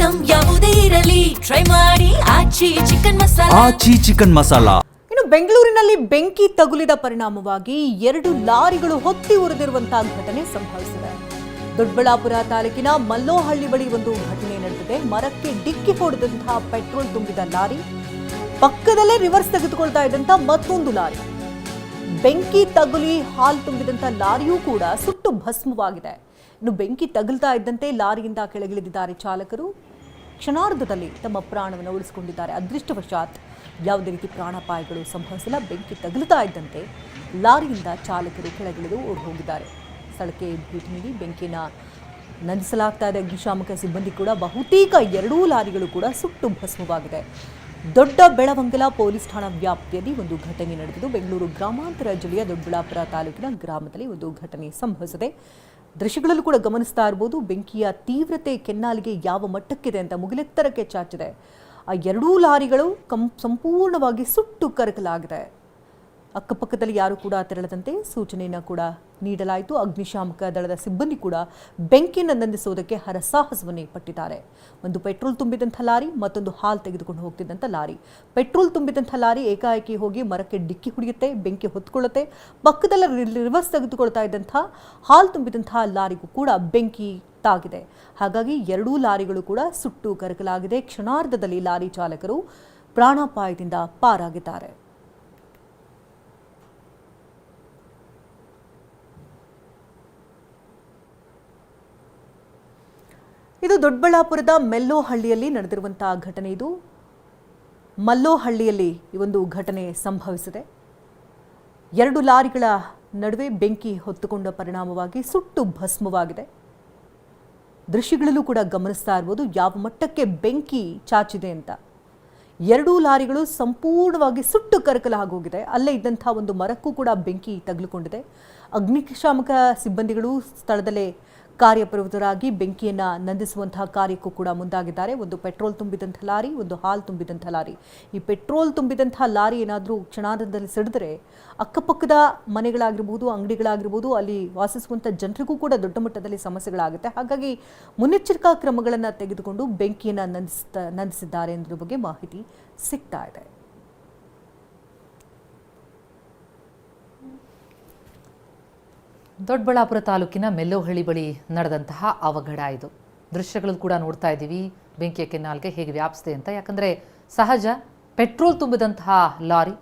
Item ಯಾವುದೇ ಇರಲಿ try ಮಾಡಿ ಆಚಿ ಚಿಕನ್ ಮಸಾಲಾ. ಇನ್ನು ಬೆಂಗಳೂರಿನಲ್ಲಿ ಬೆಂಕಿ ತಗುಲಿದ ಪರಿಣಾಮವಾಗಿ 2 ಲಾರಿಗಳು ಹೊತ್ತಿ ಉರಿದಿರುವಂತಹ ಘಟನೆ ಸಂಭವಿಸಿದೆ. ದೊಡ್ಡಬಳ್ಳಾಪುರ ತಾಲೂಕಿನ ಮಲ್ಲೋಹಳ್ಳಿ ಬಳಿ ಒಂದು ಘಟನೆ ನಡೆದಿದೆ. ಮರಕ್ಕೆ ಡಿಕ್ಕಿ ಹೊಡೆದಂತಹ ಪೆಟ್ರೋಲ್ ತುಂಬಿದ ಲಾರಿ ಪಕ್ಕದಲ್ಲೇ ರಿವರ್ಸ್ ತೆಗೆದುಕೊಳ್ತಾ ಇದ್ದಂತ ಮತ್ತೊಂದು ಲಾರಿ, ಬೆಂಕಿ ತಗುಲಿ ಹಾಲು ತುಂಬಿದಂತ ಲಾರಿಯೂ ಕೂಡ ಸುಟ್ಟು ಭಸ್ಮವಾಗಿದೆ. ಇನ್ನು ಬೆಂಕಿ ತಗುಲ್ತಾ ಇದ್ದಂತೆ ಲಾರಿಯಿಂದ ಕೆಳಗಿಳಿದಿದ್ದಾರೆ ಚಾಲಕರು. ಕ್ಷಣಾರ್ಧದಲ್ಲಿ ತಮ್ಮ ಪ್ರಾಣವನ್ನು ಉಳಿಸಿಕೊಂಡಿದ್ದಾರೆ. ಅದೃಷ್ಟವಶಾತ್ ಯಾವುದೇ ರೀತಿ ಪ್ರಾಣಾಪಾಯಗಳು ಸಂಭವಿಸಿಲ್ಲ. ಬೆಂಕಿ ತಗುಲ್ತಾ ಇದ್ದಂತೆ ಲಾರಿಯಿಂದ ಚಾಲಕರು ಕೆಳಗಿಳಿದು ಓಡಿ ಹೋಗಿದ್ದಾರೆ. ಸ್ಥಳಕ್ಕೆ ಭೇಟಿ ನೀಡಿ ಬೆಂಕಿಯನ್ನು ನಂದಿಸಲಾಗ್ತಾ ಇದೆ. ಅಗ್ನಿಶಾಮಕ ಸಿಬ್ಬಂದಿ ಕೂಡ ಬಹುತೇಕ 2 ಲಾರಿಗಳು ಕೂಡ ಸುಟ್ಟು ಭಸ್ಮವಾಗಿದೆ. ದೊಡ್ಡ ಬೆಳವಂಗಲ ಪೊಲೀಸ್ ಠಾಣಾ ವ್ಯಾಪ್ತಿಯಲ್ಲಿ ಒಂದು ಘಟನೆ ನಡೆದಿದ್ದು ಬೆಂಗಳೂರು ಗ್ರಾಮಾಂತರ ಜಿಲ್ಲೆಯ ದೊಡ್ಡಬಳ್ಳಾಪುರ ತಾಲೂಕಿನ ಗ್ರಾಮದಲ್ಲಿ ಒಂದು ಘಟನೆ ಸಂಭವಿಸಿದೆ. ದೃಶ್ಯಗಳಲ್ಲೂ ಕೂಡ ಗಮನಿಸ್ತಾ ಇರಬಹುದು. ಬೆಂಕಿಯ ತೀವ್ರತೆ ಕೆನ್ನಾಲಿಗೆ ಯಾವ ಮಟ್ಟಕ್ಕಿದೆ ಅಂತ ಮುಗಿಲೆತ್ತರಕ್ಕೆ ಚಾಚಿದೆ. ಆ 2 ಲಾರಿಗಳು ಸಂಪೂರ್ಣವಾಗಿ ಸುಟ್ಟು ಕರಕಲಾಗಿದೆ. ಅಕ್ಕಪಕ್ಕದಲ್ಲಿ ಯಾರು ಕೂಡ ತೆರಳದಂತೆ ಸೂಚನೆಯನ್ನು ಕೂಡ ನೀಡಲಾಯಿತು. ಅಗ್ನಿಶಾಮಕ ದಳದ ಸಿಬ್ಬಂದಿ ಕೂಡ ಬೆಂಕಿಯನ್ನು ನಂದಿಸುವುದಕ್ಕೆ ಹರಸಾಹಸವನ್ನೇ ಪಟ್ಟಿದ್ದಾರೆ. ಒಂದು ಪೆಟ್ರೋಲ್ ತುಂಬಿದಂಥ ಲಾರಿ, ಮತ್ತೊಂದು ಹಾಲು ತೆಗೆದುಕೊಂಡು ಹೋಗ್ತಿದ್ದಂಥ ಲಾರಿ. ಪೆಟ್ರೋಲ್ ತುಂಬಿದಂಥ ಲಾರಿ ಏಕಾಏಕಿ ಹೋಗಿ ಮರಕ್ಕೆ ಡಿಕ್ಕಿ ಹೊಡೆಯುತ್ತೆ, ಬೆಂಕಿ ಹೊತ್ಕೊಳ್ಳುತ್ತೆ. ಪಕ್ಕದಲ್ಲಿ ರಿವರ್ಸ್ ತೆಗೆದುಕೊಳ್ತಾ ಇದ್ದಂಥ ಹಾಲು ತುಂಬಿದಂಥ ಲಾರಿಗೂ ಕೂಡ ಬೆಂಕಿ ತಾಗಿದೆ. ಹಾಗಾಗಿ 2 ಲಾರಿಗಳು ಕೂಡ ಸುಟ್ಟು ಕರಕಲಾಗಿದೆ. ಕ್ಷಣಾರ್ಧದಲ್ಲಿ ಲಾರಿ ಚಾಲಕರು ಪ್ರಾಣಾಪಾಯದಿಂದ ಪಾರಾಗಿದ್ದಾರೆ. ಇದು ದೊಡ್ಡಬಳ್ಳಾಪುರದ ಮೆಲ್ಲೋಹಳ್ಳಿಯಲ್ಲಿ ನಡೆದಿರುವಂತಹ ಘಟನೆ. ಇದು ಮಲ್ಲೋಹಳ್ಳಿಯಲ್ಲಿ ಈ ಒಂದು ಘಟನೆ ಸಂಭವಿಸಿದೆ. 2 ಲಾರಿಗಳ ನಡುವೆ ಬೆಂಕಿ ಹೊತ್ತುಕೊಂಡ ಪರಿಣಾಮವಾಗಿ ಸುಟ್ಟು ಭಸ್ಮವಾಗಿದೆ. ದೃಶ್ಯಗಳಲ್ಲೂ ಕೂಡ ಗಮನಿಸ್ತಾ ಇರ್ಬೋದು ಯಾವ ಮಟ್ಟಕ್ಕೆ ಬೆಂಕಿ ಚಾಚಿದೆ ಅಂತ. 2 ಲಾರಿಗಳು ಸಂಪೂರ್ಣವಾಗಿ ಸುಟ್ಟು ಕರಕಲಾಗೋಗಿದೆ. ಅಲ್ಲೇ ಇದ್ದಂಥ ಒಂದು ಮರಕ್ಕೂ ಕೂಡ ಬೆಂಕಿ ತಗುಲಿಕೊಂಡಿದೆ. ಅಗ್ನಿಶಾಮಕ ಸಿಬ್ಬಂದಿಗಳು ಸ್ಥಳದಲ್ಲೇ ಕಾರ್ಯಪ್ರವೃತ್ತರಾಗಿ ಬೆಂಕಿಯನ್ನು ನಂದಿಸುವಂತಹ ಕಾರ್ಯಕ್ಕೂ ಕೂಡ ಮುಂದಾಗಿದ್ದಾರೆ. ಒಂದು ಪೆಟ್ರೋಲ್ ತುಂಬಿದಂಥ ಲಾರಿ, ಒಂದು ಹಾಲು ತುಂಬಿದಂಥ ಲಾರಿ. ಈ ಪೆಟ್ರೋಲ್ ತುಂಬಿದಂಥ ಲಾರಿ ಏನಾದರೂ ಕ್ಷಣಾರ್ಧದಲ್ಲಿ ಸಿಡಿದ್ರೆ ಅಕ್ಕಪಕ್ಕದ ಮನೆಗಳಾಗಿರ್ಬೋದು, ಅಂಗಡಿಗಳಾಗಿರ್ಬೋದು, ಅಲ್ಲಿ ವಾಸಿಸುವಂಥ ಜನರಿಗೂ ಕೂಡ ದೊಡ್ಡ ಮಟ್ಟದಲ್ಲಿ ಸಮಸ್ಯೆಗಳಾಗುತ್ತೆ. ಹಾಗಾಗಿ ಮುನ್ನೆಚ್ಚರಿಕಾ ಕ್ರಮಗಳನ್ನು ತೆಗೆದುಕೊಂಡು ಬೆಂಕಿಯನ್ನು ನಂದಿಸಿದ್ದಾರೆ ಅನ್ನೋದ್ರ ಬಗ್ಗೆ ಮಾಹಿತಿ ಸಿಗ್ತಾ ಇದೆ. ದೊಡ್ಡಬಳ್ಳಾಪುರ ತಾಲೂಕಿನ ಮೆಲ್ಲೋಹಳ್ಳಿ ಬಳಿ ನಡೆದಂತಹ ಅವಘಡ ಇದು. ದೃಶ್ಯಗಳು ಕೂಡ ನೋಡ್ತಾ ಇದ್ದೀವಿ. ಬೆಂಕಿಯ ಕೆನ್ನಾಲ್ಗೆ ಹೇಗೆ ವ್ಯಾಪಿಸಿದೆ ಅಂತ. ಯಾಕಂದರೆ ಸಹಜ ಪೆಟ್ರೋಲ್ ತುಂಬಿದಂತಹ ಲಾರಿ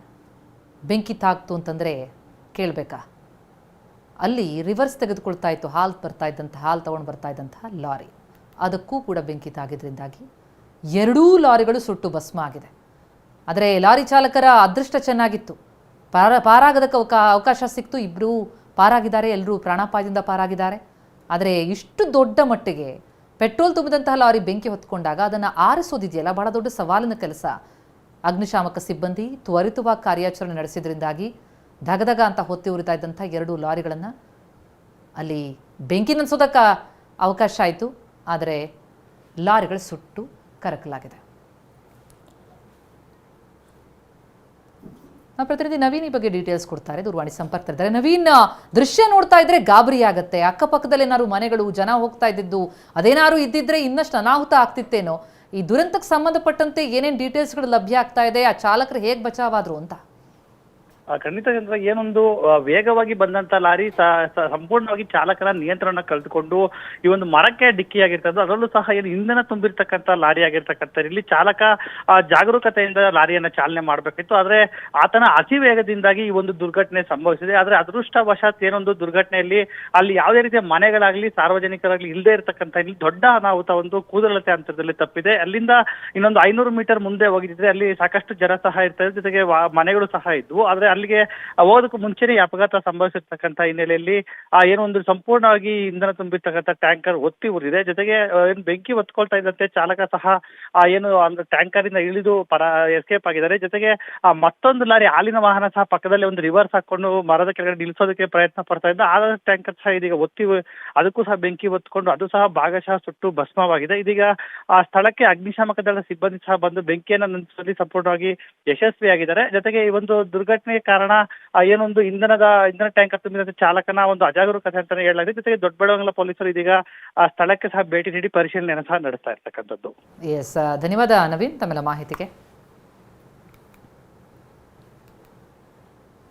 ಬೆಂಕಿ ತಾಕ್ತು ಅಂತಂದರೆ ಕೇಳಬೇಕಾ? ಅಲ್ಲಿ ರಿವರ್ಸ್ ತೆಗೆದುಕೊಳ್ತಾ ಇತ್ತು, ಹಾಲು ತೊಗೊಂಡು ಬರ್ತಾ ಇದ್ದಂತಹ ಲಾರಿ, ಅದಕ್ಕೂ ಕೂಡ ಬೆಂಕಿ ತಾಗಿದ್ರಿಂದಾಗಿ 2 ಲಾರಿಗಳು ಸುಟ್ಟು ಭಸ್ಮ ಆಗಿದೆ. ಆದರೆ ಲಾರಿ ಚಾಲಕರ ಅದೃಷ್ಟ ಚೆನ್ನಾಗಿತ್ತು. ಪಾರಾಗದಕ್ಕೆ ಅವಕಾಶ ಸಿಕ್ತು. ಇಬ್ಬರು ಪಾರಾಗಿದ್ದಾರೆ, ಎಲ್ಲರೂ ಪ್ರಾಣಾಪಾಯದಿಂದ ಪಾರಾಗಿದ್ದಾರೆ. ಆದರೆ ಇಷ್ಟು ದೊಡ್ಡ ಮಟ್ಟಿಗೆ ಪೆಟ್ರೋಲ್ ತುಂಬಿದಂತಹ ಲಾರಿ ಬೆಂಕಿ ಹೊತ್ಕೊಂಡಾಗ ಅದನ್ನು ಆರಿಸೋದಿದೆಯಲ್ಲ, ಬಹಳ ದೊಡ್ಡ ಸವಾಲಿನ ಕೆಲಸ. ಅಗ್ನಿಶಾಮಕ ಸಿಬ್ಬಂದಿ ತ್ವರಿತವಾಗಿ ಕಾರ್ಯಾಚರಣೆ ನಡೆಸಿದ್ರಿಂದಾಗಿ ಧಗಧಗ ಅಂತ ಹೊತ್ತಿ ಉರಿತಾ ಇದ್ದಂಥ 2 ಲಾರಿಗಳನ್ನು ಅಲ್ಲಿ ಬೆಂಕಿ ನಂದಿಸೋದಕ್ಕೆ ಅವಕಾಶ ಆಯಿತು. ಆದರೆ ಲಾರಿಗಳು ಸುಟ್ಟು ಕರಕಲಾಗಿದೆ. ಪ್ರತಿನಿಧಿ ನವೀನ್ ಈ ಬಗ್ಗೆ ಡೀಟೇಲ್ಸ್ ಕೊಡ್ತಾರೆ, ದೂರವಾಣಿ ಸಂಪರ್ಕದಲ್ಲಿದ್ದಾರೆ. ನವೀನ್, ದೃಶ್ಯ ನೋಡ್ತಾ ಇದ್ರೆ ಗಾಬರಿ ಆಗುತ್ತೆ. ಅಕ್ಕಪಕ್ಕದಲ್ಲಿ ಏನಾದ್ರು ಮನೆಗಳು, ಜನ ಹೋಗ್ತಾ ಇದ್ದಿದ್ದು ಅದೇನಾದ್ರು ಇದ್ದಿದ್ರೆ ಇನ್ನಷ್ಟು ಅನಾಹುತ ಆಗ್ತಿತ್ತೇನೋ. ಈ ದುರಂತಕ್ಕೆ ಸಂಬಂಧಪಟ್ಟಂತೆ ಏನೇನು ಡೀಟೇಲ್ಸ್ಗಳು ಲಭ್ಯ ಆಗ್ತಾ ಇದೆ, ಆ ಚಾಲಕರು ಹೇಗೆ ಬಚಾವಾದ್ರು ಅಂತ? ಖಂಡಿತ ಚಂದ್ರ, ಏನೊಂದು ವೇಗವಾಗಿ ಬಂದಂತ ಲಾರಿ ಸಂಪೂರ್ಣವಾಗಿ ಚಾಲಕನ ನಿಯಂತ್ರಣ ಕಳೆದುಕೊಂಡು ಈ ಒಂದು ಮರಕ್ಕೆ ಡಿಕ್ಕಿಯಾಗಿರ್ತದ್ದು. ಅದರಲ್ಲೂ ಸಹ ಏನು ಇಂಧನ ತುಂಬಿರ್ತಕ್ಕಂಥ ಲಾರಿ ಆಗಿರ್ತಕ್ಕಂಥ ಇಲ್ಲಿ ಚಾಲಕ ಜಾಗರೂಕತೆಯಿಂದ ಲಾರಿಯನ್ನ ಚಾಲನೆ ಮಾಡಬೇಕಿತ್ತು. ಆದ್ರೆ ಆತನ ಅತಿ ವೇಗದಿಂದಾಗಿ ಈ ಒಂದು ದುರ್ಘಟನೆ ಸಂಭವಿಸಿದೆ. ಆದ್ರೆ ಅದೃಷ್ಟವಶಾತ್ ಏನೊಂದು ದುರ್ಘಟನೆಯಲ್ಲಿ ಅಲ್ಲಿ ಯಾವುದೇ ರೀತಿಯ ಮನೆಗಳಾಗ್ಲಿ ಸಾರ್ವಜನಿಕರಾಗ್ಲಿ ಇಲ್ಲದೆ ಇರತಕ್ಕಂಥ ಇಲ್ಲಿ ದೊಡ್ಡ ಅನಾಹುತ ಒಂದು ಕೂದಲತೆ ಅಂತರದಲ್ಲಿ ತಪ್ಪಿದೆ. ಅಲ್ಲಿಂದ ಇನ್ನೊಂದು 500 ಮೀಟರ್ ಮುಂದೆ ಹೋಗಿದ್ರೆ ಅಲ್ಲಿ ಸಾಕಷ್ಟು ಜನ ಸಹ ಇರ್ತಾರೆ, ಜೊತೆಗೆ ಮನೆಗಳು ಸಹ ಇದ್ವು. ಆದ್ರೆ ಅಲ್ಲಿಗೆ ಹೋಗೋದಕ್ಕೂ ಮುಂಚೆನೆ ಈ ಅಪಘಾತ ಸಂಭವಿಸಿರ್ತಕ್ಕಂಥ ಹಿನ್ನೆಲೆಯಲ್ಲಿ ಏನೊಂದು ಸಂಪೂರ್ಣವಾಗಿ ಇಂಧನ ತುಂಬಿರ್ತಕ್ಕಂಥ ಟ್ಯಾಂಕರ್ ಒತ್ತಿ ಉರಿದಿದೆ. ಜೊತೆಗೆ ಏನು ಬೆಂಕಿ ಹೊತ್ಕೊಳ್ತಾ ಇದ್ದಂತೆ ಚಾಲಕ ಸಹ ಏನು ಟ್ಯಾಂಕರ್ ಇಂದ ಇಳಿದು ಎಸ್ಕೇಪ್ ಆಗಿದ್ದಾರೆ. ಜೊತೆಗೆ ಮತ್ತೊಂದು ಲಾರಿ ಹಾಲಿನ ವಾಹನ ಸಹ ಪಕ್ಕದಲ್ಲಿ ಒಂದು ರಿವರ್ಸ್ ಹಾಕೊಂಡು ಮರದ ಕೆಳಗಡೆ ನಿಲ್ಲಿಸೋದಕ್ಕೆ ಪ್ರಯತ್ನ ಪಡ್ತಾ ಇದ್ದ. ಆ ಟ್ಯಾಂಕರ್ ಸಹ ಇದೀಗ ಅದಕ್ಕೂ ಸಹ ಬೆಂಕಿ ಹೊತ್ಕೊಂಡು ಅದು ಸಹ ಭಾಗಶಃ ಸುಟ್ಟು ಭಸ್ಮವಾಗಿದೆ. ಇದೀಗ ಆ ಸ್ಥಳಕ್ಕೆ ಅಗ್ನಿಶಾಮಕ ದಳದ ಸಿಬ್ಬಂದಿ ಸಹ ಬಂದು ಬೆಂಕಿಯನ್ನು ನಂದಿಸುವಲ್ಲಿ ಸಂಪೂರ್ಣವಾಗಿ ಯಶಸ್ವಿಯಾಗಿದ್ದಾರೆ. ಜೊತೆಗೆ ಈ ಒಂದು ದುರ್ಘಟನೆಗೆ ಕಾರಣ ಏನೊಂದು ಇಂಧನ ಟ್ಯಾಂಕರ್ ತುಂಬಿದಂತೆ ಚಾಲಕನ ಒಂದು ಅಜಾಗರೂಕತೆ ಅಂತಾನೆ ಹೇಳಲಾಗಿದೆ. ಜೊತೆಗೆ ದೊಡ್ಡಬಳ್ಳಾಪುರ ಪೊಲೀಸರು ಇದೀಗ ಆ ಸ್ಥಳಕ್ಕೆ ಸಹ ಭೇಟಿ ನೀಡಿ ಪರಿಶೀಲನೆಯನ್ನು ಸಹ ನಡೆಸ್ತಾ ಇರ್ತಕ್ಕಂಥದ್ದು. ಎಸ್, ಧನ್ಯವಾದ ನವೀನ್ ತಮ್ಮೆಲ್ಲ ಮಾಹಿತಿಗೆ.